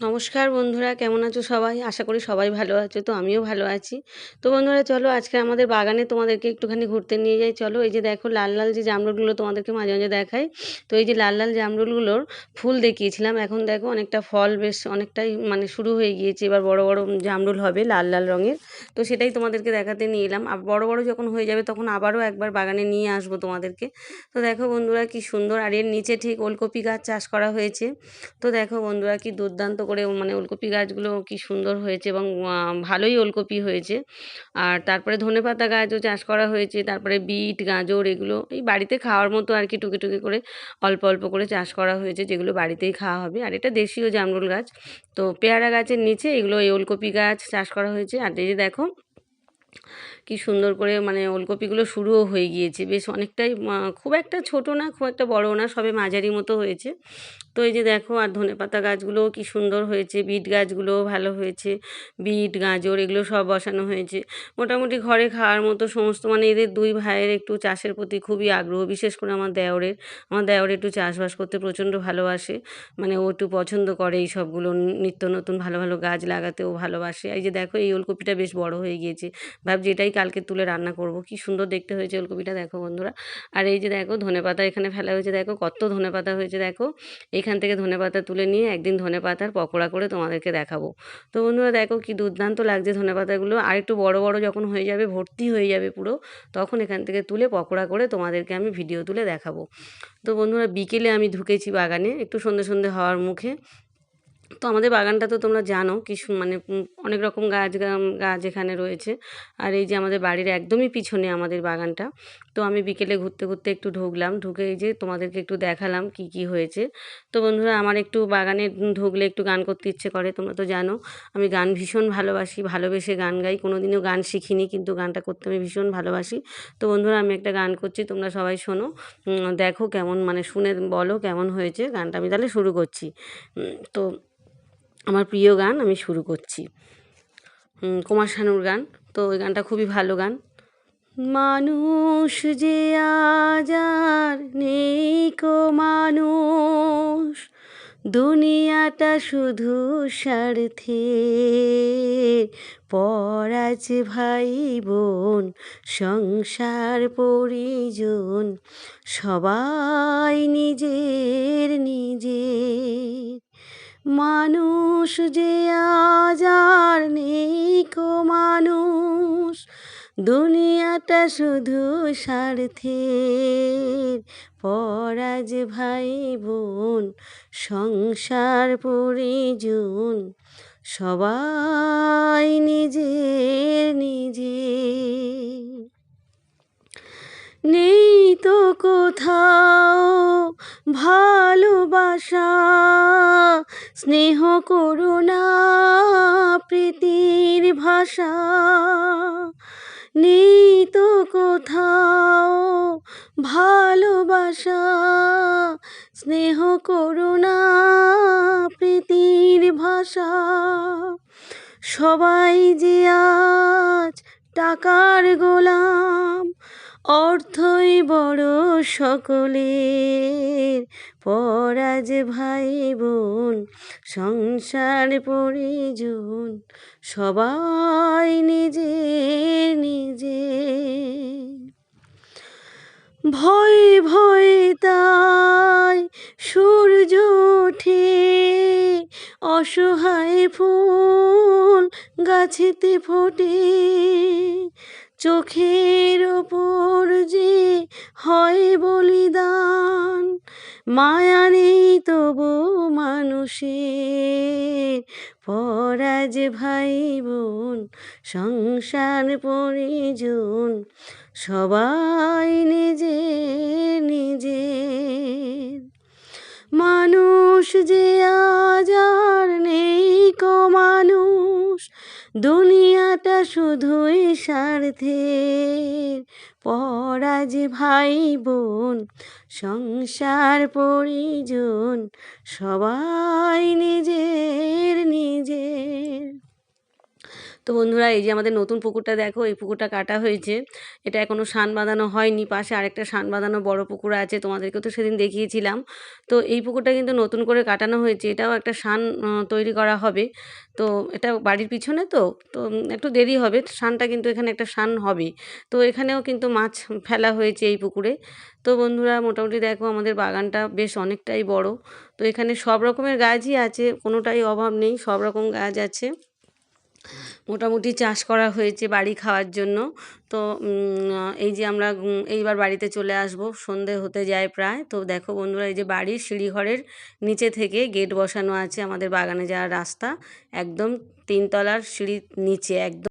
নমস্কার বন্ধুরা, কেমন আছো সবাই? আশা করি সবাই ভালো আছো। তো আমিও ভালো আছি। তো বন্ধুরা চলো আজকে আমাদের বাগানে তোমাদেরকে একটুখানি ঘুরতে নিয়ে যাই। চলো, এই যে দেখো লাল লাল যে জামরুলগুলো তোমাদেরকে মাঝে মাঝে দেখাই। তো এই যে লাল লাল জামরুলগুলোর ফুল দেখিয়েছিলাম, এখন দেখো অনেকটা ফল বেশ অনেকটাই মানে শুরু হয়ে গিয়েছে। এবার বড় বড় জামরুল হবে লাল লাল রঙের। তো সেটাই তোমাদেরকে দেখাতে নিয়ে এলাম। আর বড় বড় যখন হয়ে যাবে তখন আবারও একবার বাগানে নিয়ে আসবো তোমাদেরকে। তো দেখো বন্ধুরা কি সুন্দর, আর এর নিচে ঠিক ওলকপি গাছ চাষ করা হয়েছে। তো দেখো বন্ধুরা কি দুর্দান্ত করে মানে ওলকপি গাছগুলো কি সুন্দর হয়েছে এবং ভালোই ওলকপি হয়েছে। আর তারপরে ধনেপাতা গাছও চাষ করা হয়েছে, তারপরে বিট গাজর এগুলো এই বাড়িতে খাওয়ার মতো আর কি টুকি টুকি করে অল্প অল্প করে চাষ করা হয়েছে, যেগুলো বাড়িতেই খাওয়া হবে। আর এটা দেশীয় জামরুল গাছ। তো পেয়ারা গাছের নিচে এগুলো এই ওলকপি গাছ চাষ করা হয়েছে। আর এই যে দেখো কি সুন্দর করে মানে ওলকপিগুলো শুরুও হয়ে গিয়েছে, বেশ অনেকটাই খুব একটা ছোট না খুব একটা বড় না, সবে মাঝারি মতো হয়েছে। তো এই যে দেখো, আর ধনেপাতা গাছগুলোও কি সুন্দর হয়েছে, বিট গাছগুলোও ভালো হয়েছে, বিট গাজর এগুলো সব বসানো হয়েছে। মোটামুটি ঘরে খাওয়ার মতো সমস্ত, মানে এদের দুই ভাইয়ের একটু চাষের প্রতি খুবই আগ্রহ, বিশেষ করে আমার দেওরের একটু চাষবাস করতে প্রচণ্ড ভালোবাসে। মানে ও একটু পছন্দ করে এই সবগুলো নিত্য নতুন ভালো ভালো গাছ লাগাতেও ভালোবাসে। এই যে দেখো এই ওলকপিটা বেশ বড় হয়ে গিয়েছে, ভাবছি এটাই কালকে তুলে রান্না করব। কি সুন্দর দেখতে হয়েছে ওলকপিটা, দেখো বন্ধুরা। আর এই যে দেখো ধনেপাতা এখানে ফেলা হয়েছে, দেখো কত ধনেপাতা হয়েছে। দেখো এখান থেকে ধনেপাতা তুলে নিয়ে একদিন ধনেপাতার পকোড়া করে তোমাদেরকে দেখাবো। তো বন্ধুরা দেখো কি দুর্দান্ত লাগছে ধনেপাতাগুলো। আর একটু বড় বড় যখন হয়ে যাবে, ভর্তি হয়ে যাবে পুরো, তখন এখান থেকে তুলে পকোড়া করে তোমাদেরকে আমি ভিডিও তুলে দেখাবো। তো বন্ধুরা বিকেলে আমি ঢুকেছি বাগানে একটু সন্ধে সন্ধে হওয়ার মুখে। তো আমাদের বাগানটা তো তোমরা জানো কি মানে অনেক রকম গাছ এখানে রয়েছে। আর এই যে আমাদের বাড়ির একদমই পিছনে আমাদের বাগানটা। তো আমি বিকেলে ঘুরতে ঘুরতে একটু ঢুকলাম, ঢুকে এই যে তোমাদেরকে একটু দেখালাম কি কি হয়েছে। তো বন্ধুরা আমার একটু বাগানে ঢুকলে একটু গান করতে ইচ্ছে করে, তোমরা তো জানো আমি গান ভীষণ ভালোবাসি, ভালোবেসে গান গাই। কোনোদিনও গান শিখিনি, কিন্তু গানটা করতে আমি ভীষণ ভালোবাসি। তো বন্ধুরা আমি একটা গান করছি, তোমরা সবাই শোনো, দেখো কেমন মানে শুনে বলো কেমন হয়েছে গানটা। আমি তাহলে শুরু করছি। তো আমার প্রিয় গান আমি শুরু করছি, কুমার শানুর গান। তো ওই গানটা খুবই ভালো গান। মানুষ যে আজ আর নেই কো মানুষ, দুনিয়াটা শুধু স্বার্থে, পর আছে ভাই বোন সংসার পরিজন, সবাই নিজের নিজের। মানুষ যে আজ আর নেই কো মানুষ, দুনিয়াটা শুধু স্বার্থের, পর আজ ভাই বোন সংসার পরিজন, সবাই নিজের নিজের। নেই তো কোথাও ভালোবাসা, স্নেহ করুণা প্রীতির ভাষা। নেই তো কোথাও ভালোবাসা, স্নেহ করুণা প্রীতির ভাষা। সবাই যে আজ টাকার গোলাম, অর্থই বড় সকলের, পর আজ ভাই বোন সংসার পরিজন, সবাই নিজের নিজের। ভয়ে ভয়ে তাই সূর্য ওঠে, অসহায় ফুল গাছেতে ফোটে, চোখের ওপর যে হয় বলিদান, মায়া নেই তবু মানুষের, পর আজ ভাই বোন সংসার পরিজন, সবাই নিজের নিজের। মানুষ যে আজ আর নেই কো মানুষ, দুনিয়াটা শুধুই স্বার্থের, পর আজ ভাই বোন সংসার পরিজন, সবাই নিজের নিজের। তো বন্ধুরা এই যে আমাদের নতুন পুকুরটা দেখো, এই পুকুরটা কাটা হয়েছে, এটা এখনও সান বাঁধানো হয়নি। পাশে আরেকটা সান বাঁধানো বড় পুকুর আছে, তোমাদেরকেও তো সেদিন দেখিয়েছিলাম। তো এই পুকুরটা কিন্তু নতুন করে কাটানো হয়েছে, এটাও একটা সান তৈরি করা হবে। তো এটা বাড়ির পিছনে তো তো একটু দেরি হবে সানটা, কিন্তু এখানে একটা সান হবে। তো এখানেও কিন্তু মাছ ফেলা হয়েছে এই পুকুরে। তো বন্ধুরা মোটামুটি দেখো আমাদের বাগানটা বেশ অনেকটাই বড়। তো এখানে সব রকমের গাছই আছে, কোনোটাই অভাব নেই, সব রকম গাছ আছে। মোটামুটি চাষ করা হয়েছে বাড়ি খাওয়ার জন্য। তো এই যে আমরা এইবার বাড়িতে চলে আসব, সন্ধে হতে যায় প্রায়। তো দেখো বন্ধুরা এই যে বাড়ির সিঁড়িঘরের নিচে থেকে গেট বসানো আছে, আমাদের বাগানে যাওয়ার রাস্তা একদম 3 তলার সিঁড়ির নিচে একদম।